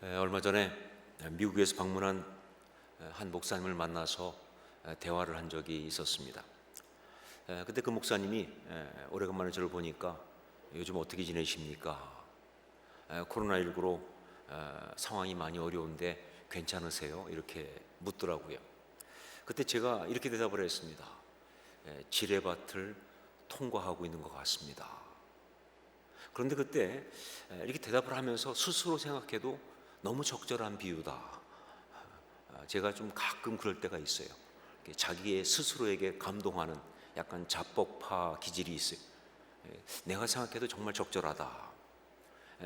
얼마 전에 미국에서 방문한 한 목사님을 만나서 대화를 한 적이 있었습니다. 그때 그 목사님이 오래간만에 저를 보니까 요즘 어떻게 지내십니까? 코로나19로 상황이 많이 어려운데 괜찮으세요? 이렇게 묻더라고요. 그때 제가 이렇게 대답을 했습니다. 지뢰밭을 통과하고 있는 것 같습니다. 그런데 그때 이렇게 대답을 하면서 스스로 생각해도 너무 적절한 비유다. 제가 좀 가끔 그럴 때가 있어요. 자기의 스스로에게 감동하는 약간 자뻑파 기질이 있어요. 내가 생각해도 정말 적절하다.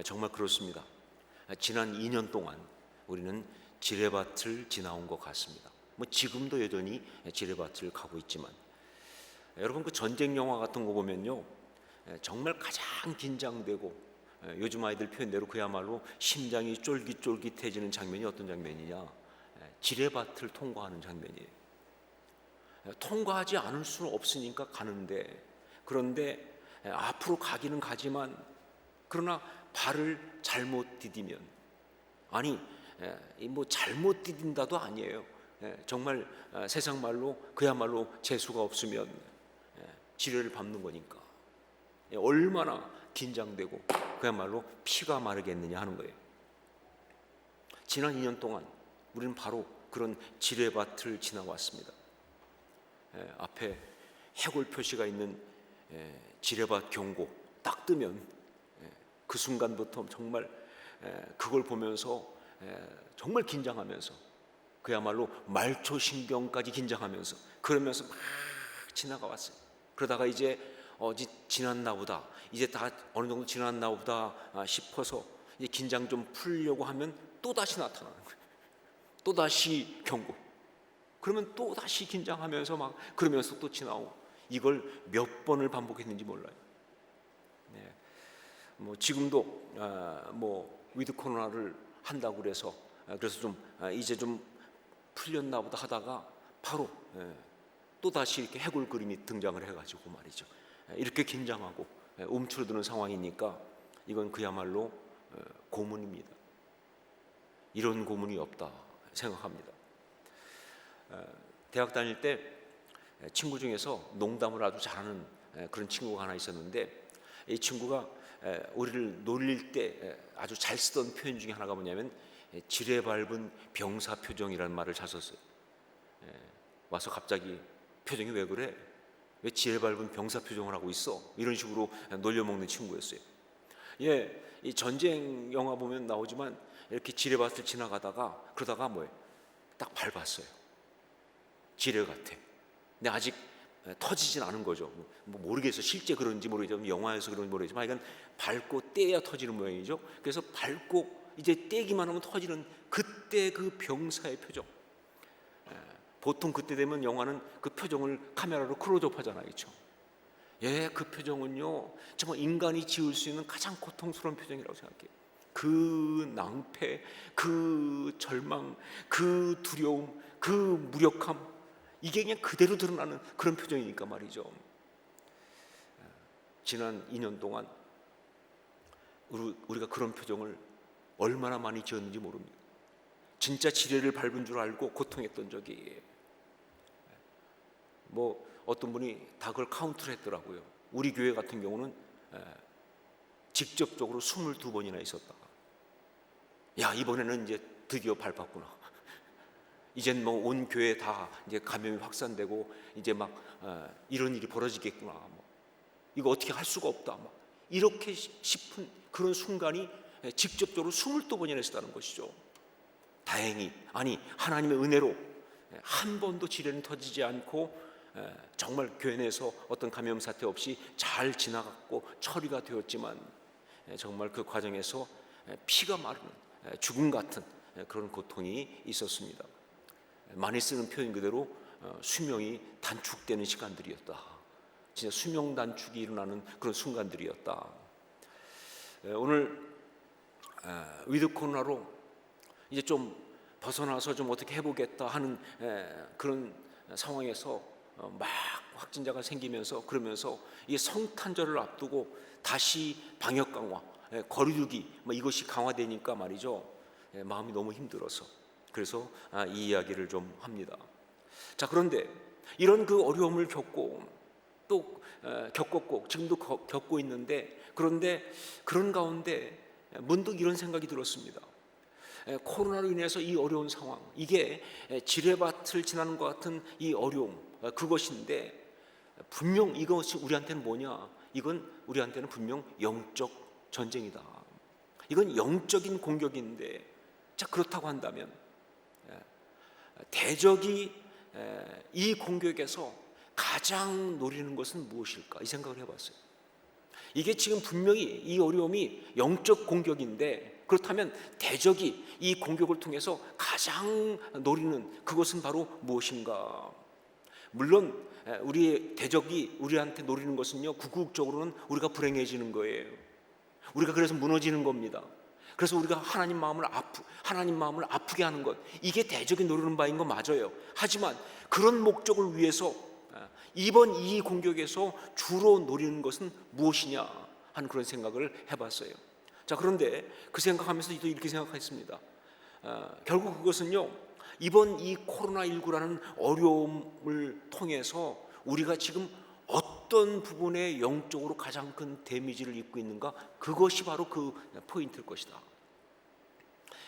정말 그렇습니다. 지난 2년 동안 우리는 지뢰밭을 지나온 것 같습니다. 지금도 여전히 지뢰밭을 가고 있지만, 여러분 그 전쟁 영화 같은 거 보면요, 정말 가장 긴장되고 요즘 아이들 표현대로 그야말로 심장이 쫄깃쫄깃해지는 장면이 어떤 장면이냐? 지뢰밭을 통과하는 장면이에요. 통과하지 않을 수는 없으니까 가는데, 그런데 앞으로 가기는 가지만 그러나 발을 잘못 디디면, 아니 잘못 디딘다도 아니에요. 정말 세상 말로 그야말로 재수가 없으면 지뢰를 밟는 거니까 얼마나 긴장되고 그야말로 피가 마르겠느냐 하는 거예요. 지난 2년 동안 우리는 바로 그런 지뢰밭을 지나왔습니다. 앞에 해골 표시가 있는 지뢰밭 경고 딱 뜨면 그 순간부터 정말 그걸 보면서 정말 긴장하면서, 그야말로 말초신경까지 긴장하면서 그러면서 막 지나가 왔어요. 그러다가 이제 지났나 보다, 이제 다 어느 정도 지났나 보다 싶어서 이제 긴장 좀 풀려고 하면 또다시 나타나는 거예요. 또다시 경고. 그러면 또다시 긴장하면서 막 그러면서 또 지나오고, 이걸 몇 번을 반복했는지 몰라요. 지금도 위드 코로나를 한다고 그래서 좀 이제 좀 풀렸나 보다 하다가 바로 또다시 이렇게 해골 그림이 등장을 해가지고 말이죠. 이렇게 긴장하고 움츠러드는 상황이니까 이건 그야말로 고문입니다. 이런 고문이 없다 생각합니다. 대학 다닐 때 친구 중에서 농담을 아주 잘하는 그런 친구가 하나 있었는데, 이 친구가 우리를 놀릴 때 아주 잘 쓰던 표현 중에 하나가 뭐냐면 지뢰 밟은 병사 표정이라는 말을 잘 썼어요. 와서 갑자기 표정이 왜 그래? 왜 지뢰 밟은 병사 표정을 하고 있어? 이런 식으로 놀려먹는 친구였어요. 이 전쟁 영화 보면 나오지만 이렇게 지뢰밭을 지나가다가 그러다가 딱 밟았어요. 지뢰 같아. 근데 아직 터지진 않은 거죠. 모르겠어요. 실제 그런지 모르겠지만, 영화에서 그런지 모르겠지만 이건 밟고 떼야 터지는 모양이죠. 그래서 밟고 이제 떼기만 하면 터지는 그때 그 병사의 표정. 보통 그때 되면 영화는 그 표정을 카메라로 클로즈업 하잖아요. 그렇죠? 그 표정은요 정말 인간이 지을 수 있는 가장 고통스러운 표정이라고 생각해요. 그 낭패, 그 절망, 그 두려움, 그 무력함, 이게 그냥 그대로 드러나는 그런 표정이니까 말이죠. 지난 2년 동안 우리가 그런 표정을 얼마나 많이 지었는지 모릅니다. 진짜 지뢰를 밟은 줄 알고 고통했던 적이, 어떤 분이 다 그걸 카운트를 했더라고요. 우리 교회 같은 경우는 직접적으로 22번이나 있었다. 이번에는 이제 드디어 밟았구나. 이젠 온 교회 다 이제 감염이 확산되고 이제 이런 일이 벌어지겠구나. 이거 어떻게 할 수가 없다. 이렇게 싶은 그런 순간이 직접적으로 22번이나 있었다는 것이죠. 다행히, 하나님의 은혜로 한 번도 지뢰는 터지지 않고 정말 교회 내에서 어떤 감염 사태 없이 잘 지나갔고 처리가 되었지만, 정말 그 과정에서 피가 마르는 죽음 같은 그런 고통이 있었습니다. 많이 쓰는 표현 그대로 수명이 단축되는 시간들이었다. 진짜 수명 단축이 일어나는 그런 순간들이었다. 오늘 위드 코로나로 이제 좀 벗어나서 좀 어떻게 해보겠다 하는 그런 상황에서 막 확진자가 생기면서, 그러면서 이 성탄절을 앞두고 다시 방역 강화, 거리두기 이것이 강화되니까 말이죠. 마음이 너무 힘들어서 그래서 이 이야기를 좀 합니다. 자, 그런데 이런 그 어려움을 겪고 또 겪었고 지금도 겪고 있는데, 그런데 그런 가운데 문득 이런 생각이 들었습니다. 코로나로 인해서 이 어려운 상황, 이게 지뢰밭을 지나는 것 같은 이 어려움, 그것인데 분명 이것이 우리한테는 뭐냐? 이건 우리한테는 분명 영적 전쟁이다. 이건 영적인 공격인데, 자, 그렇다고 한다면 대적이 이 공격에서 가장 노리는 것은 무엇일까? 이 생각을 해봤어요. 이게 지금 분명히 이 어려움이 영적 공격인데, 그렇다면 대적이 이 공격을 통해서 가장 노리는 그것은 바로 무엇인가? 물론 우리의 대적이 우리한테 노리는 것은요, 궁극적으로는 우리가 불행해지는 거예요. 우리가 그래서 무너지는 겁니다. 그래서 우리가 하나님 마음을 아프게 하는 것, 이게 대적이 노리는 바인 거 맞아요. 하지만 그런 목적을 위해서 이번 이 공격에서 주로 노리는 것은 무엇이냐 하는 그런 생각을 해봤어요. 자, 그런데 그 생각하면서 또 이렇게 생각했습니다. 결국 그것은요, 이번 이 코로나19라는 어려움을 통해서 우리가 지금 어떤 부분에 영적으로 가장 큰 데미지를 입고 있는가, 그것이 바로 그 포인트일 것이다.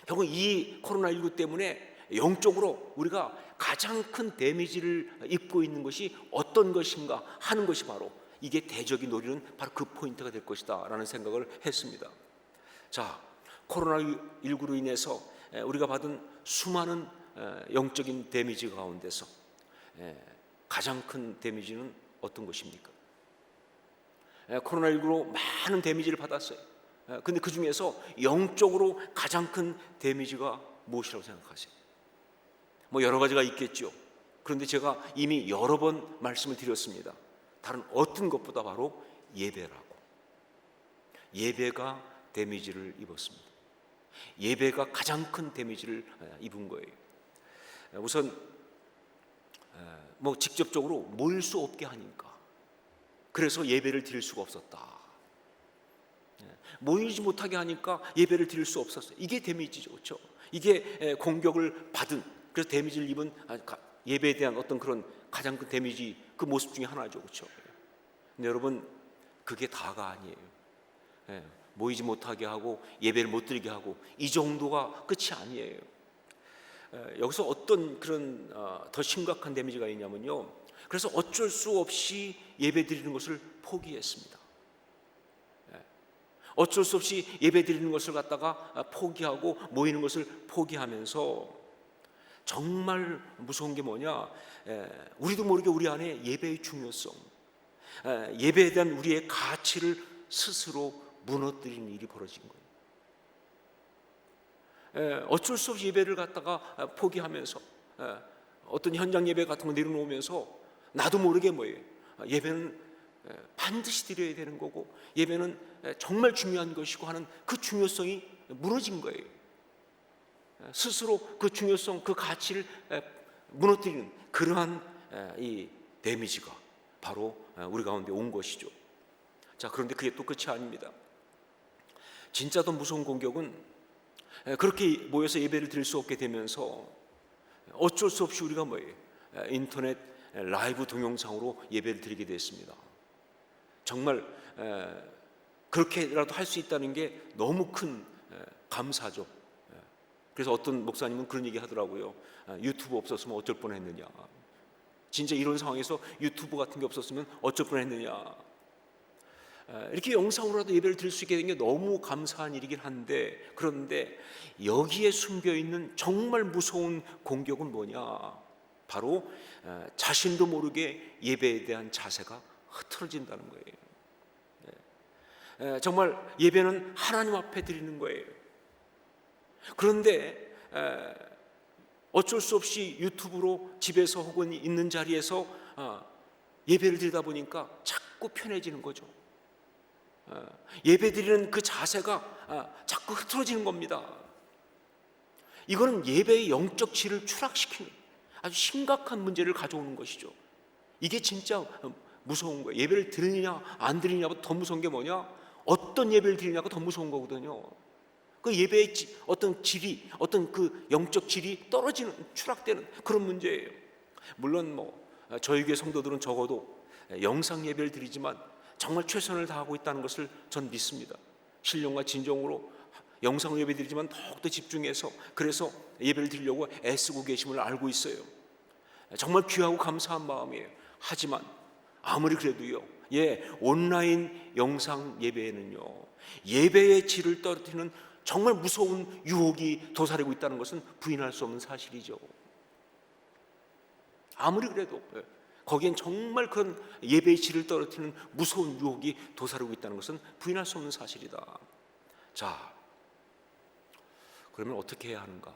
결국 이 코로나19 때문에 영적으로 우리가 가장 큰 데미지를 입고 있는 것이 어떤 것인가 하는 것이 바로 이게 대적이 노리는 바로 그 포인트가 될 것이다 라는 생각을 했습니다. 자, 코로나19로 인해서 우리가 받은 수많은 영적인 데미지 가운데서 가장 큰 데미지는 어떤 것입니까? 코로나19로 많은 데미지를 받았어요. 근데 그 중에서 영적으로 가장 큰 데미지가 무엇이라고 생각하세요? 뭐 여러 가지가 있겠죠. 그런데 제가 이미 여러 번 말씀을 드렸습니다. 다른 어떤 것보다 바로 예배라고. 예배가 데미지를 입었습니다. 예배가 가장 큰 데미지를 입은 거예요. 우선 뭐 직접적으로 모일 수 없게 하니까, 그래서 예배를 드릴 수가 없었다. 모이지 못하게 하니까 예배를 드릴 수 없었어요. 이게 데미지죠, 그렇죠? 이게 공격을 받은, 그래서 데미지를 입은 예배에 대한 어떤 그런 가장 큰 데미지, 그 모습 중에 하나죠, 그렇죠? 근데 여러분, 그게 다가 아니에요. 모이지 못하게 하고 예배를 못 드리게 하고 이 정도가 끝이 아니에요. 여기서 어떤 그런 더 심각한 데미지가 있냐면요, 그래서 어쩔 수 없이 예배 드리는 것을 포기했습니다. 어쩔 수 없이 예배 드리는 것을 갖다가 포기하고 모이는 것을 포기하면서 정말 무서운 게 뭐냐, 우리도 모르게 우리 안에 예배의 중요성, 예배에 대한 우리의 가치를 스스로 무너뜨리는 일이 벌어진 거예요. 어쩔 수 없이 예배를 갖다가 포기하면서 어떤 현장 예배 같은 거 내려놓으면서 나도 모르게 뭐예요, 예배는 반드시 드려야 되는 거고 예배는 정말 중요한 것이고 하는 그 중요성이 무너진 거예요. 스스로 그 중요성, 그 가치를 무너뜨리는 그러한 이 데미지가 바로 우리 가운데 온 것이죠. 자, 그런데 그게 또 끝이 아닙니다. 진짜 더 무서운 공격은 그렇게 모여서 예배를 드릴 수 없게 되면서 어쩔 수 없이 우리가 뭐예요, 인터넷 라이브 동영상으로 예배를 드리게 됐습니다. 정말 그렇게라도 할 수 있다는 게 너무 큰 감사죠. 그래서 어떤 목사님은 그런 얘기 하더라고요. 유튜브 없었으면 어쩔 뻔했느냐. 진짜 이런 상황에서 유튜브 같은 게 없었으면 어쩔 뻔했느냐. 이렇게 영상으로라도 예배를 드릴 수 있게 된 게 너무 감사한 일이긴 한데, 그런데 여기에 숨겨 있는 정말 무서운 공격은 뭐냐, 바로 자신도 모르게 예배에 대한 자세가 흐트러진다는 거예요. 정말 예배는 하나님 앞에 드리는 거예요. 그런데 어쩔 수 없이 유튜브로 집에서 혹은 있는 자리에서 예배를 드리다 보니까 자꾸 편해지는 거죠. 예배 드리는 그 자세가 자꾸 흐트러지는 겁니다. 이거는 예배의 영적 질을 추락시키는 아주 심각한 문제를 가져오는 것이죠. 이게 진짜 무서운 거예요. 예배를 드리느냐 안 드리느냐보다 더 무서운 게 뭐냐, 어떤 예배를 드리냐가 더 무서운 거거든요. 그 예배의 어떤 질이, 어떤 그 영적 질이 떨어지는, 추락되는 그런 문제예요. 물론 저희 교회 성도들은 적어도 영상 예배를 드리지만 정말 최선을 다하고 있다는 것을 전 믿습니다. 신령과 진정으로 영상 예배 드리지만 더욱더 집중해서 그래서 예배를 드리려고 애쓰고 계심을 알고 있어요. 정말 귀하고 감사한 마음이에요. 하지만 아무리 그래도요, 온라인 영상 예배에는요, 예배의 질을 떨어뜨리는 정말 무서운 유혹이 도사리고 있다는 것은 부인할 수 없는 사실이죠. 아무리 그래도 거기엔 정말 그런 예배의 질을 떨어뜨리는 무서운 유혹이 도사리고 있다는 것은 부인할 수 없는 사실이다. 자, 그러면 어떻게 해야 하는가?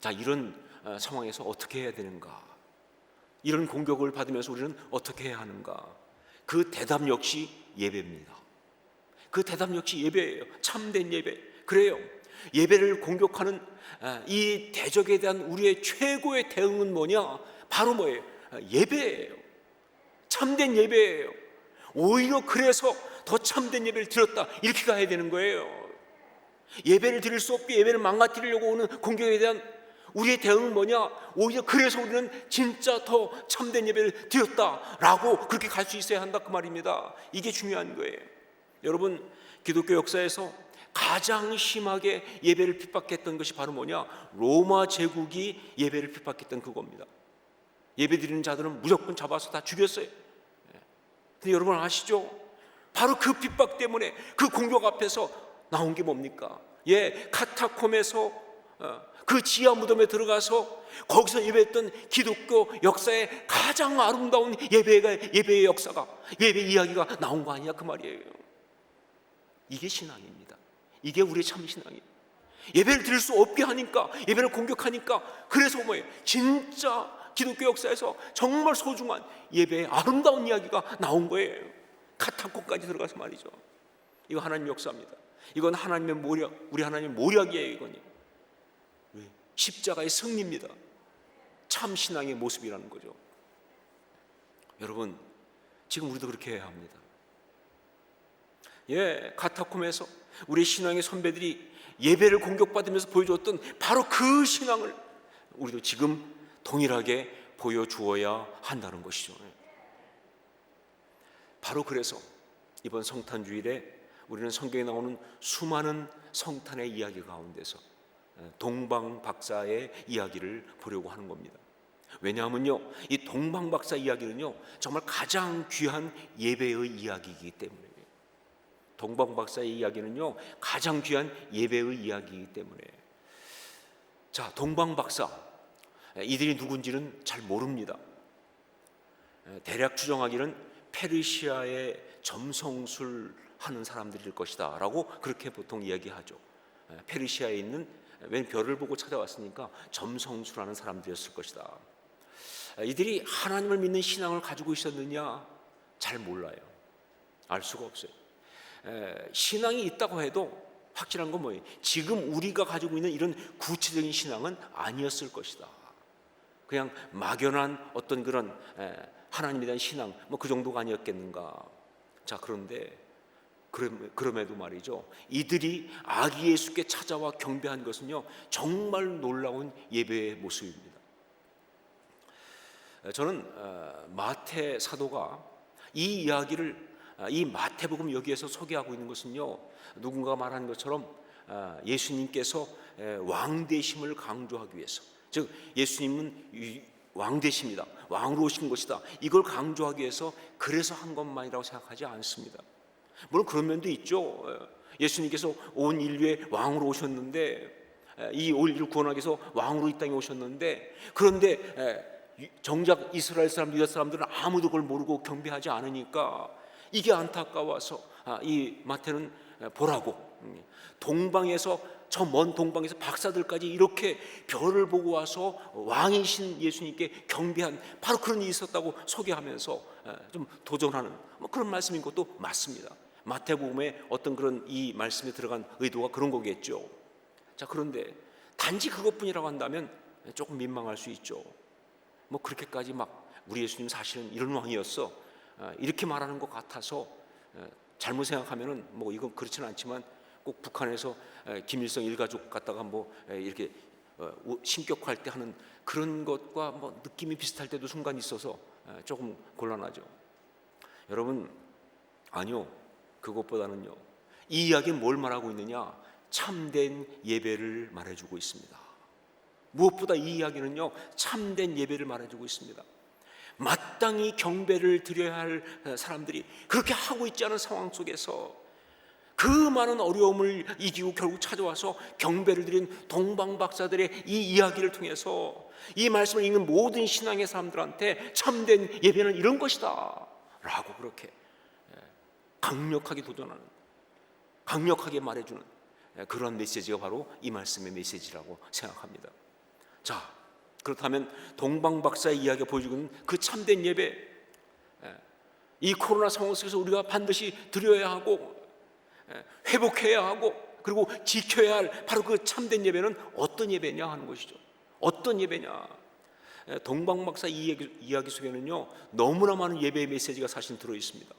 자, 이런 상황에서 어떻게 해야 되는가? 이런 공격을 받으면서 우리는 어떻게 해야 하는가? 그 대답 역시 예배입니다. 그 대답 역시 예배예요. 참된 예배. 그래요. 예배를 공격하는 이 대적에 대한 우리의 최고의 대응은 뭐냐? 바로 뭐예요? 예배예요. 참된 예배예요. 오히려 그래서 더 참된 예배를 드렸다, 이렇게 가야 되는 거예요. 예배를 드릴 수 없게 예배를 망가뜨리려고 오는 공격에 대한 우리의 대응은 뭐냐? 오히려 그래서 우리는 진짜 더 참된 예배를 드렸다라고 그렇게 갈 수 있어야 한다, 그 말입니다. 이게 중요한 거예요. 여러분, 기독교 역사에서 가장 심하게 예배를 핍박했던 것이 바로 뭐냐? 로마 제국이 예배를 핍박했던 그겁니다. 예배 드리는 자들은 무조건 잡아서 다 죽였어요. 근데 여러분 아시죠? 바로 그 핍박 때문에, 그 공격 앞에서 나온 게 뭡니까? 카타콤에서 그 지하 무덤에 들어가서 거기서 예배했던 기독교 역사의 가장 아름다운 예배의 역사가, 예배 이야기가 나온 거 아니냐, 그 말이에요. 이게 신앙입니다. 이게 우리의 참 신앙이에요. 예배를 드릴 수 없게 하니까, 예배를 공격하니까, 그래서 뭐예요? 진짜 기독교 역사에서 정말 소중한 예배의 아름다운 이야기가 나온 거예요. 카타콤까지 들어가서 말이죠. 이거 하나님의 역사입니다. 이건 하나님의 모략, 우리 하나님의 모략이에요. 이건요. 십자가의 승리입니다. 참 신앙의 모습이라는 거죠. 여러분, 지금 우리도 그렇게 해야 합니다. 카타콤에서 우리 신앙의 선배들이 예배를 공격받으면서 보여줬던 바로 그 신앙을 우리도 지금 동일하게 보여주어야 한다는 것이죠. 바로 그래서 이번 성탄주일에 우리는 성경에 나오는 수많은 성탄의 이야기 가운데서 동방박사의 이야기를 보려고 하는 겁니다. 왜냐하면요, 이 동방박사 이야기는요, 정말 가장 귀한 예배의 이야기이기 때문에. 동방박사의 이야기는요, 가장 귀한 예배의 이야기이기 때문에. 자, 동방박사, 이들이 누군지는 잘 모릅니다. 대략 추정하기는 페르시아의 점성술 하는 사람들일 것이다 라고 그렇게 보통 이야기하죠. 페르시아에 있는, 웬 별을 보고 찾아왔으니까 점성술하는 사람들이었을 것이다. 이들이 하나님을 믿는 신앙을 가지고 있었느냐? 잘 몰라요. 알 수가 없어요. 신앙이 있다고 해도 확실한 건 뭐예요? 지금 우리가 가지고 있는 이런 구체적인 신앙은 아니었을 것이다. 그냥 막연한 어떤 그런 하나님에 대한 신앙, 그 정도가 아니었겠는가. 자, 그런데 그럼에도 말이죠, 이들이 아기 예수께 찾아와 경배한 것은요, 정말 놀라운 예배의 모습입니다. 저는 마태 사도가 이 이야기를, 이 마태복음 여기에서 소개하고 있는 것은요, 누군가 말한 것처럼 예수님께서 왕되심을 강조하기 위해서, 즉 예수님은 왕되십니다, 왕으로 오신 것이다, 이걸 강조하기 위해서 그래서 한 것만이라고 생각하지 않습니다. 물론 그런 면도 있죠. 예수님께서 온 인류의 왕으로 오셨는데, 이 온 인류를 구원하기 위해서 왕으로 이 땅에 오셨는데, 그런데 정작 이스라엘 사람, 유다 사람들은 아무도 그걸 모르고 경배하지 않으니까 이게 안타까워서 이 마태는 보라고, 동방에서, 저 먼 동방에서 박사들까지 이렇게 별을 보고 와서 왕이신 예수님께 경배한 바로 그런 일이 있었다고 소개하면서 좀 도전하는 그런 말씀인 것도 맞습니다. 마태복음에 어떤 그런 이 말씀에 들어간 의도가 그런 거겠죠. 자, 그런데 단지 그것뿐이라고 한다면 조금 민망할 수 있죠. 그렇게까지 막 우리 예수님 사실은 이런 왕이었어, 이렇게 말하는 것 같아서 잘못 생각하면은 이건 그렇지는 않지만 꼭 북한에서 김일성 일가족 갖다가 뭐 이렇게 신격화할 때 하는 그런 것과 뭐 느낌이 비슷할 때도 순간 있어서 조금 곤란하죠. 여러분, 아니요, 그것보다는요, 이 이야기는 뭘 말하고 있느냐? 참된 예배를 말해주고 있습니다. 무엇보다 이 이야기는요, 참된 예배를 말해주고 있습니다. 마땅히 경배를 드려야 할 사람들이 그렇게 하고 있지 않은 상황 속에서 그 많은 어려움을 이기고 결국 찾아와서 경배를 드린 동방 박사들의 이 이야기를 통해서 이 말씀을 읽는 모든 신앙의 사람들한테 참된 예배는 이런 것이다 라고 그렇게 강력하게 도전하는, 강력하게 말해주는 그런 메시지가 바로 이 말씀의 메시지라고 생각합니다. 자, 그렇다면 동방 박사의 이야기가 보여주는 그 참된 예배, 이 코로나 상황 속에서 우리가 반드시 드려야 하고 회복해야 하고 그리고 지켜야 할 바로 그 참된 예배는 어떤 예배냐 하는 것이죠. 어떤 예배냐? 동방 박사 이야기 속에는요, 너무나 많은 예배의 메시지가 사실 들어 있습니다.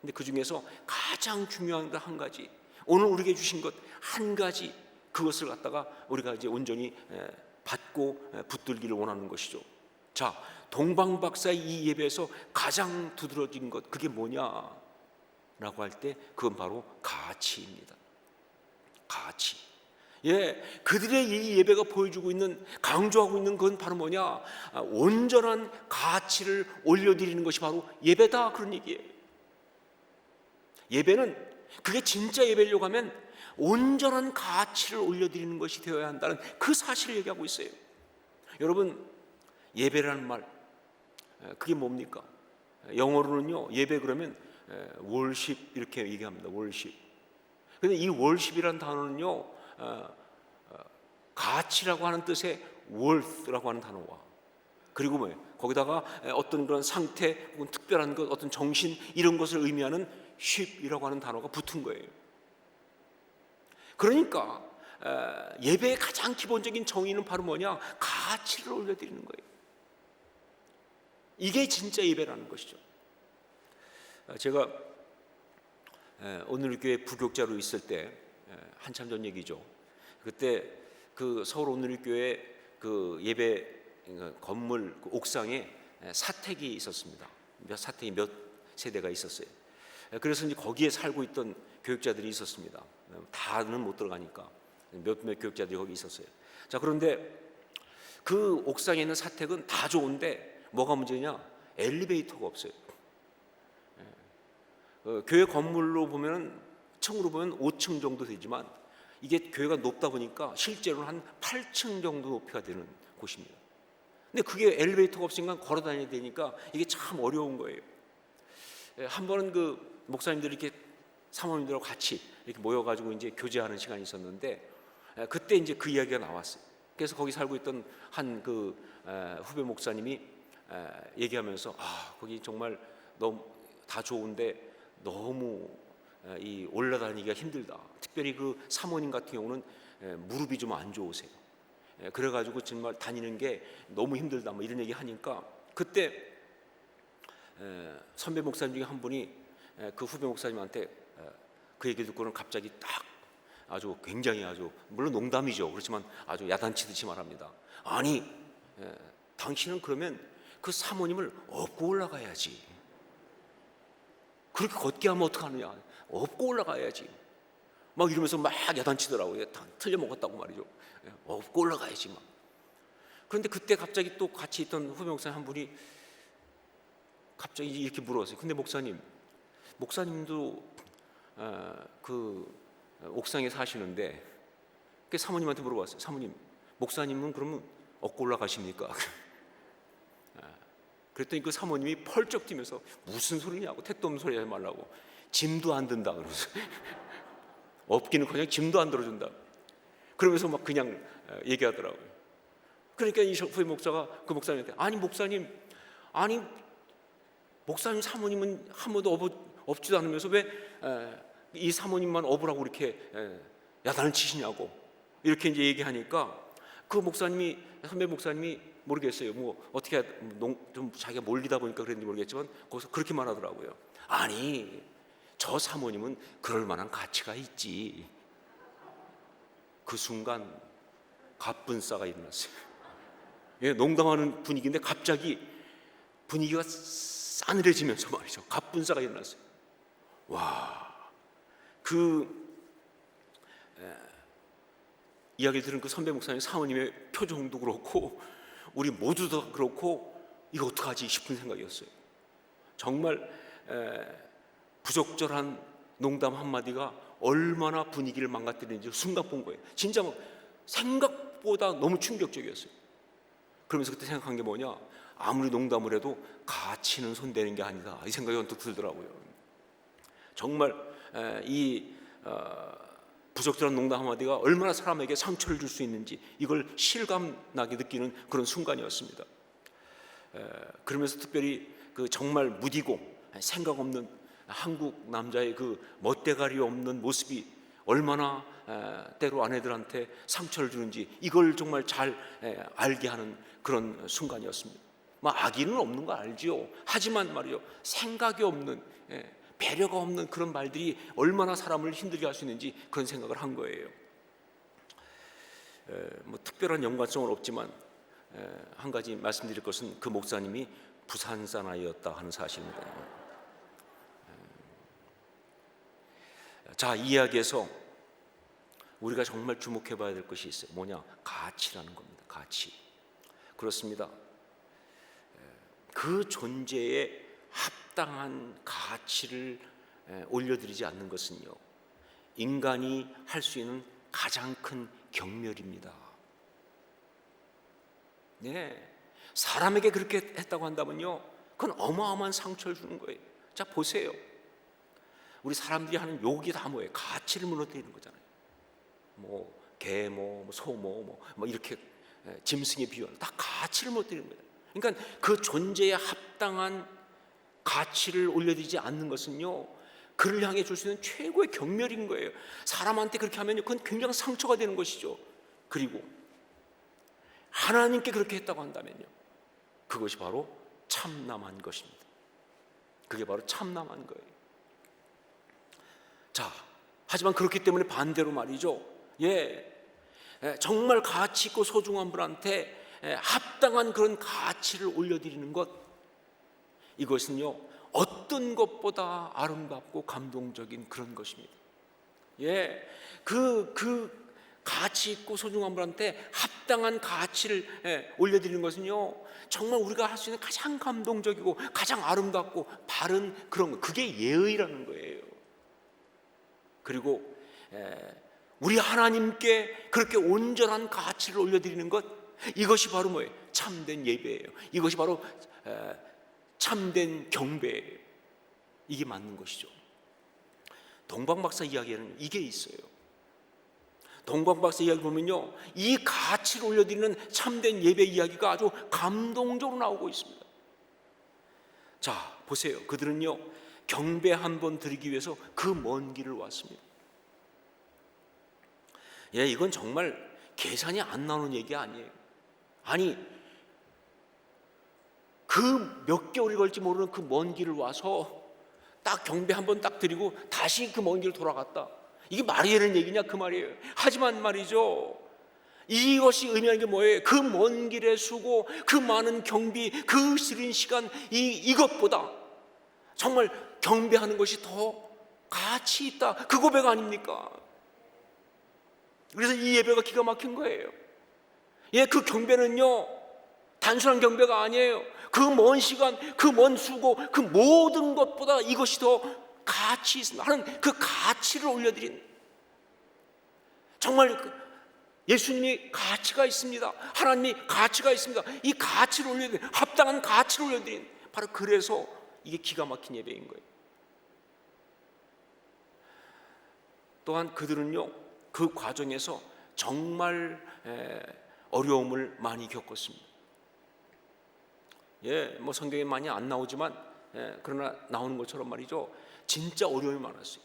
근데 그 중에서 가장 중요한 것 한 가지, 오늘 우리에게 주신 것 한 가지, 그것을 갖다가 우리가 이제 온전히 받고 붙들기를 원하는 것이죠. 자, 동방 박사의 이 예배에서 가장 두드러진 것, 그게 뭐냐라고 할 때 그건 바로 가치입니다. 가치. 그들의 이 예배가 보여주고 있는, 강조하고 있는 건 바로 뭐냐? 온전한 가치를 올려드리는 것이 바로 예배다, 그런 얘기예요. 예배는, 그게 진짜 예배려고 하면 온전한 가치를 올려드리는 것이 되어야 한다는 그 사실을 얘기하고 있어요. 여러분, 예배라는 말, 그게 뭡니까? 영어로는요, 예배 그러면 worship 이렇게 얘기합니다. worship. 근데 이 worship이라는 단어는요, 가치라고 하는 뜻의 worth라고 하는 단어와, 그리고 뭐예요? 거기다가 어떤 그런 상태 혹은 특별한 것, 어떤 정신, 이런 것을 의미하는 ship이라고 하는 단어가 붙은 거예요. 그러니까 예배의 가장 기본적인 정의는 바로 뭐냐? 가치를 올려드리는 거예요. 이게 진짜 예배라는 것이죠. 제가 오늘교회 부교육자로 있을 때, 한참 전 얘기죠. 그때 그 서울 오늘교회 그 예배 건물 그 옥상에 사택이 있었습니다. 사택이 몇 세대가 있었어요. 그래서 이제 거기에 살고 있던 교육자들이 있었습니다. 다는 못 들어가니까 몇몇 교육자들이 거기 있었어요. 자, 그런데 그 옥상에 있는 사택은 다 좋은데 뭐가 문제냐? 엘리베이터가 없어요. 교회 건물로 보면, 층으로 보면 5층 정도 되지만 이게 교회가 높다 보니까 실제로는 한 8층 정도 높이가 되는 곳입니다. 근데 그게 엘리베이터가 없으니까 걸어 다녀야 되니까 이게 참 어려운 거예요. 한 번은 그 목사님들이 이렇게 사모님들하고 같이 이렇게 모여가지고 이제 교제하는 시간이 있었는데, 그때 이제 그 이야기가 나왔어요. 그래서 거기 살고 있던 한 그 후배 목사님이 얘기하면서, 거기 정말 너무 다 좋은데 너무 이 올라다니기가 힘들다. 특별히 그 사모님 같은 경우는 무릎이 좀 안 좋으세요. 그래가지고 정말 다니는 게 너무 힘들다, 뭐 이런 얘기 하니까, 그때 선배 목사님 중에 한 분이 그 후배 목사님한테 그 얘기 듣고는 갑자기 딱 아주 굉장히, 아주 물론 농담이죠. 그렇지만 아주 야단치듯이 말합니다. 아니, 당신은 그러면 그 사모님을 업고 올라가야지. 그렇게 걷게 하면 어떡하느냐? 업고 올라가야지. 막 이러면서 막 야단치더라고요. 다 틀려 먹었다고 말이죠. 업고 올라가야지 막. 그런데 그때 갑자기 또 같이 있던 후배 목사님 한 분이 갑자기 이렇게 물어봤어요. 근데 목사님도 그 옥상에 사시는데, 그 사모님한테 물어봤어요. 사모님, 목사님은 그러면 업고 올라가십니까? 그랬더니 그 사모님이 펄쩍 뛰면서 무슨 소리냐고, 택도 없는 소리 하지 말라고, 짐도 안 든다 그러면서 업기는커녕 짐도 안 들어준다 그러면서 막 그냥 얘기하더라고요. 그러니까 이 후배 목사가 그 목사님한테, 아니 목사님, 아니 목사님 사모님은 한 번도 업지도 않으면서 왜 이 사모님만 업으라고 이렇게 야단을 치시냐고 이렇게 이제 얘기하니까, 그 목사님이, 선배 목사님이 모르겠어요. 뭐 어떻게 좀 자기가 몰리다 보니까 그랬는지 모르겠지만 거기서 그렇게 말하더라고요. 아니, 저 사모님은 그럴 만한 가치가 있지. 그 순간 갑분싸가 일어났어요. 예, 농담하는 분위기인데 갑자기 분위기가 싸늘해지면서 말이죠, 갑분싸가 일어났어요. 와, 그 이야기를 들은 그 선배 목사님 사모님의 표정도 그렇고 우리 모두 다 그렇고 이거 어떡하지 싶은 생각이었어요. 정말 부적절한 농담 한마디가 얼마나 분위기를 망가뜨리는지 순간 본 거예요. 진짜 뭐 생각보다 너무 충격적이었어요. 그러면서 그때 생각한 게 뭐냐, 아무리 농담을 해도 가치는 손대는 게 아니다, 이 생각이 언뜻 들더라고요. 정말 이 부적절한 농담 한마디가 얼마나 사람에게 상처를 줄 수 있는지 이걸 실감나게 느끼는 그런 순간이었습니다. 그러면서 특별히 그 정말 무디고 생각 없는 한국 남자의 그 멋대가리 없는 모습이 얼마나 때로 아내들한테 상처를 주는지 이걸 정말 잘 알게 하는 그런 순간이었습니다. 악의는 없는 거 알지요. 하지만 말이죠, 생각이 없는, 배려가 없는 그런 말들이 얼마나 사람을 힘들게 할 수 있는지 그런 생각을 한 거예요. 뭐 특별한 연관성은 없지만 한 가지 말씀드릴 것은 그 목사님이 부산 사나이였다 하는 사실입니다. 자, 이 이야기에서 우리가 정말 주목해 봐야 될 것이 있어요. 뭐냐? 가치라는 겁니다. 가치. 그렇습니다. 그 존재에 합당한 가치를 올려드리지 않는 것은요, 인간이 할 수 있는 가장 큰 경멸입니다. 네, 사람에게 그렇게 했다고 한다면요, 그건 어마어마한 상처를 주는 거예요. 자, 보세요. 우리 사람들이 하는 욕이 다 뭐예요? 가치를 무너뜨리는 거잖아요. 뭐 개, 소, 뭐 이렇게 짐승의 비유는 다 가치를 무너뜨리는 거예요. 그러니까 그 존재에 합당한 가치를 올려드리지 않는 것은요, 그를 향해 줄 수 있는 최고의 경멸인 거예요. 사람한테 그렇게 하면 그건 굉장히 상처가 되는 것이죠. 그리고 하나님께 그렇게 했다고 한다면요, 그것이 바로 참남한 것입니다. 그게 바로 참남한 거예요. 자, 하지만 그렇기 때문에 반대로 말이죠, 정말 가치 있고 소중한 분한테 합당한 그런 가치를 올려드리는 것, 이것은요 어떤 것보다 아름답고 감동적인 그런 것입니다. 그 가치 있고 소중한 분한테 합당한 가치를 올려드리는 것은요, 정말 우리가 할 수 있는 가장 감동적이고 가장 아름답고 바른 그런 것, 그게 예의라는 거예요. 그리고 우리 하나님께 그렇게 온전한 가치를 올려드리는 것, 이것이 바로 뭐예요? 참된 예배예요. 이것이 바로 참된 경배예요. 이게 맞는 것이죠. 동방박사 이야기에는 이게 있어요. 동방박사 이야기 보면요, 이 가치를 올려드리는 참된 예배 이야기가 아주 감동적으로 나오고 있습니다. 자, 보세요. 그들은요 경배 한 번 드리기 위해서 그 먼 길을 왔습니다. 이건 정말 계산이 안 나오는 얘기 아니에요. 아니, 그 몇 개월이 걸릴지 모르는 그 먼 길을 와서 딱 경배 한 번 딱 드리고 다시 그 먼 길을 돌아갔다. 이게 말이 되는 얘기냐 그 말이에요. 하지만 말이죠, 이것이 의미하는 게 뭐예요? 그 먼 길의 수고, 그 많은 경비, 그 시린 시간, 이것보다 정말 경배하는 것이 더 가치 있다, 그 고백 아닙니까? 그래서 이 예배가 기가 막힌 거예요. 그 경배는요 단순한 경배가 아니에요. 그 먼 시간, 그 먼 수고, 그 모든 것보다 이것이 더 가치 있습니다 하는 그 가치를 올려드린, 정말 예수님이 가치가 있습니다, 하나님이 가치가 있습니다, 이 가치를 올려드린, 합당한 가치를 올려드린, 바로 그래서 이게 기가 막힌 예배인 거예요. 또한 그들은요 그 과정에서 정말 어려움을 많이 겪었습니다. 뭐 성경에 많이 안 나오지만 그러나 나오는 것처럼 말이죠, 진짜 어려움이 많았어요.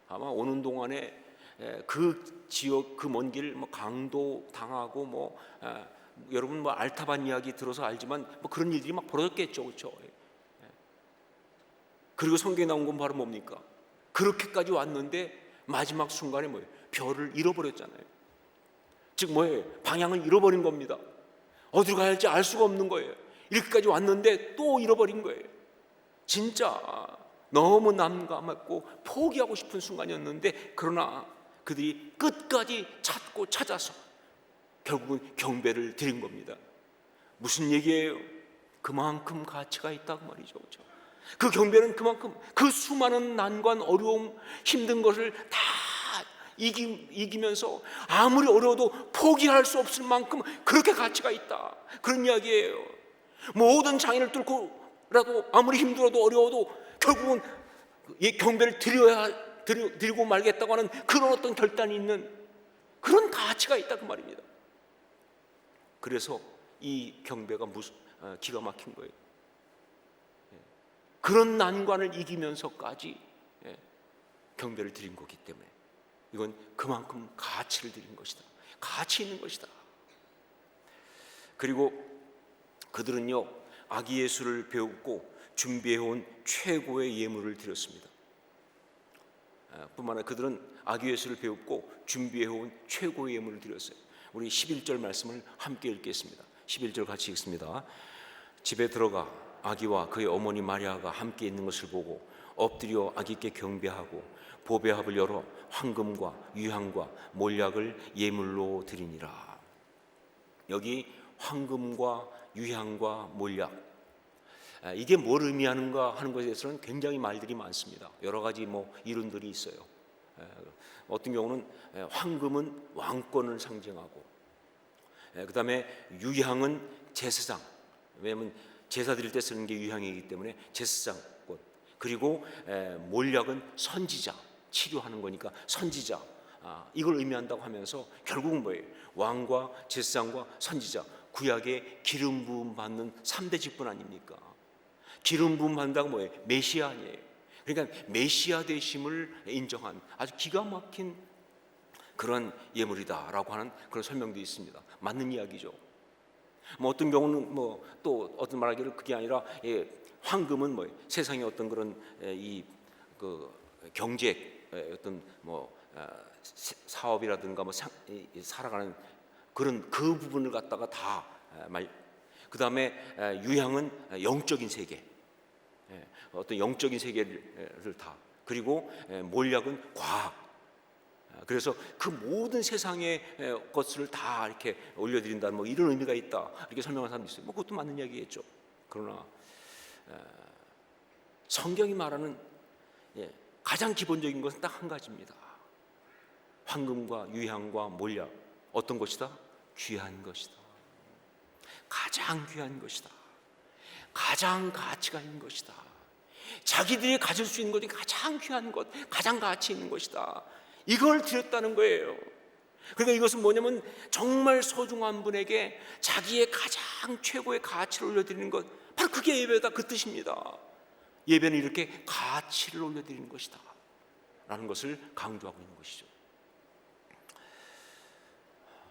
아마 오는 동안에 그 지역, 그 먼 길 강도 당하고 여러분 알타반 이야기 들어서 알지만 그런 일들이 막 벌어졌겠죠, 그렇죠? 그리고 성경에 나온 건 바로 뭡니까? 그렇게까지 왔는데 마지막 순간에 뭐예요? 별을 잃어버렸잖아요. 즉 뭐예요? 방향을 잃어버린 겁니다. 어디로 가야 할지 알 수가 없는 거예요. 이렇게까지 왔는데 또 잃어버린 거예요. 진짜 너무 난감했고 포기하고 싶은 순간이었는데, 그러나 그들이 끝까지 찾고 찾아서 결국은 경배를 드린 겁니다. 무슨 얘기예요? 그만큼 가치가 있다고 말이죠. 그렇죠? 그 경배는 그만큼 그 수많은 난관, 어려움, 힘든 것을 다 이기면서 아무리 어려워도 포기할 수 없을 만큼 그렇게 가치가 있다, 그런 이야기예요. 모든 장애를 뚫고라도 아무리 힘들어도 어려워도 결국은 이 경배를 드리고 말겠다고 하는 그런 어떤 결단이 있는 그런 가치가 있다, 그 말입니다. 그래서 이 경배가 기가 막힌 거예요. 그런 난관을 이기면서까지 경배를 드린 거기 때문에 이건 그만큼 가치를 드린 것이다, 가치 있는 것이다. 그리고 그들은요, 아기 예수를 배우고 준비해온 최고의 예물을 드렸습니다. 뿐만 아니라 그들은 아기 예수를 배우고 준비해온 최고의 예물을 드렸어요. 우리 11절 말씀을 함께 읽겠습니다. 11절 같이 읽습니다. 집에 들어가 아기와 그의 어머니 마리아가 함께 있는 것을 보고 엎드려 아기께 경배하고 보배합을 열어 황금과 유향과 몰약을 예물로 드리니라. 여기 황금과 유향과 몰약, 이게 뭘 의미하는가 하는 것에 대해서는 굉장히 말들이 많습니다. 여러 가지 이론들이 있어요. 어떤 경우는 황금은 왕권을 상징하고, 그 다음에 유향은 제사장, 왜냐하면 제사 드릴 때 쓰는 게 유향이기 때문에 제사장권, 그리고 몰약은 선지자, 치료하는 거니까 선지자, 이걸 의미한다고 하면서 결국은 뭐예요? 왕과 제사장과 선지자, 구약의 기름 부음 받는 3대 직분 아닙니까? 기름 부음 받는다고 뭐예요? 메시아 아니에요? 그러니까 메시아 되심을 인정한 아주 기가 막힌 그런 예물이다라고 하는 그런 설명도 있습니다. 맞는 이야기죠. 어떤 경우는 또 어떤 말하기를 그게 아니라 황금은 세상의 어떤 그런 그 경제 어떤 사업이라든가 살아가는 그런 그 부분을 갖다가 다 그 다음에 유향은 영적인 세계, 어떤 영적인 세계를 다, 그리고 몰약은 과학. 그래서 그 모든 세상의 것을 다 이렇게 올려드린다는 이런 의미가 있다, 이렇게 설명하는 사람도 있어요. 그것도 맞는 이야기겠죠. 그러나 성경이 말하는 가장 기본적인 것은 딱 한 가지입니다. 황금과 유향과 몰약, 어떤 것이다? 귀한 것이다. 가장 귀한 것이다. 가장 가치가 있는 것이다. 자기들이 가질 수 있는 것 중에 가장 귀한 것, 가장 가치 있는 것이다. 이걸 드렸다는 거예요. 그러니까 이것은 뭐냐면 정말 소중한 분에게 자기의 가장 최고의 가치를 올려드리는 것, 바로 그게 예배다, 그 뜻입니다. 예배는 이렇게 가치를 올려드리는 것이다 라는 것을 강조하고 있는 것이죠.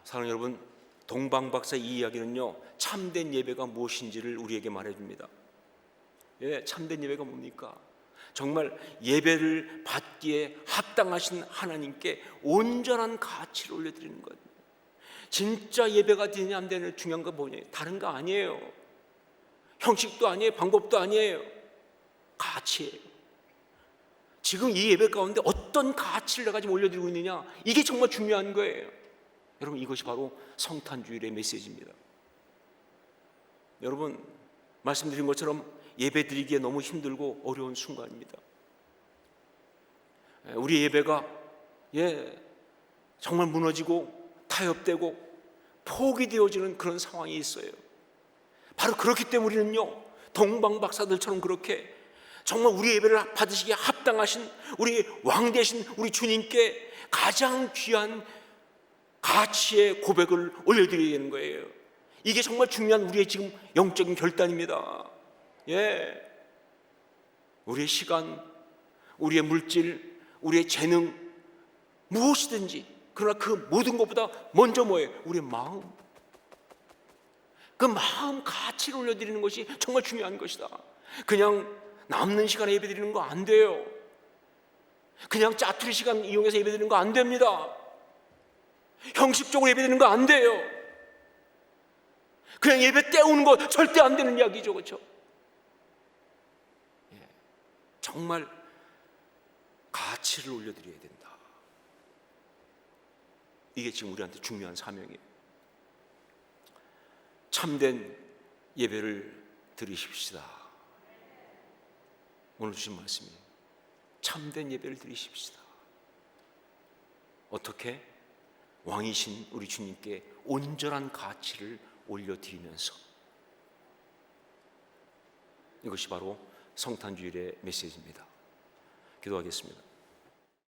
사랑하는 여러분, 동방박사 이 이야기는요, 참된 예배가 무엇인지를 우리에게 말해줍니다. 참된 예배가 뭡니까? 정말 예배를 받기에 합당하신 하나님께 온전한 가치를 올려드리는 것. 진짜 예배가 되냐 안 되냐 중요한 거 뭐냐? 다른 거 아니에요. 형식도 아니에요. 방법도 아니에요. 가치예요. 지금 이 예배 가운데 어떤 가치를 내가 지금 올려드리고 있느냐, 이게 정말 중요한 거예요. 여러분, 이것이 바로 성탄주일의 메시지입니다. 여러분, 말씀드린 것처럼 예배 드리기에 너무 힘들고 어려운 순간입니다. 우리 예배가 정말 무너지고 타협되고 포기되어지는 그런 상황이 있어요. 바로 그렇기 때문에 우리는요, 동방박사들처럼 그렇게 정말 우리 예배를 받으시기에 합당하신 우리 왕 되신 우리 주님께 가장 귀한 가치의 고백을 올려드려야 되는 거예요. 이게 정말 중요한 우리의 지금 영적인 결단입니다. 우리의 시간, 우리의 물질, 우리의 재능, 무엇이든지, 그러나 그 모든 것보다 먼저 뭐예요? 우리의 마음. 그 마음 가치를 올려드리는 것이 정말 중요한 것이다. 그냥 남는 시간에 예배드리는 거 안 돼요. 그냥 짜투리 시간 이용해서 예배드리는 거 안 됩니다. 형식적으로 예배드리는 거 안 돼요. 그냥 예배 때우는 거 절대 안 되는 이야기죠, 그렇죠? 정말 가치를 올려드려야 된다. 이게 지금 우리한테 중요한 사명이에요. 참된 예배를 드리십시다. 오늘 주신 말씀이 참된 예배를 드리십시다. 어떻게? 왕이신 우리 주님께 온전한 가치를 올려드리면서. 이것이 바로 성탄주일의 메시지입니다. 기도하겠습니다.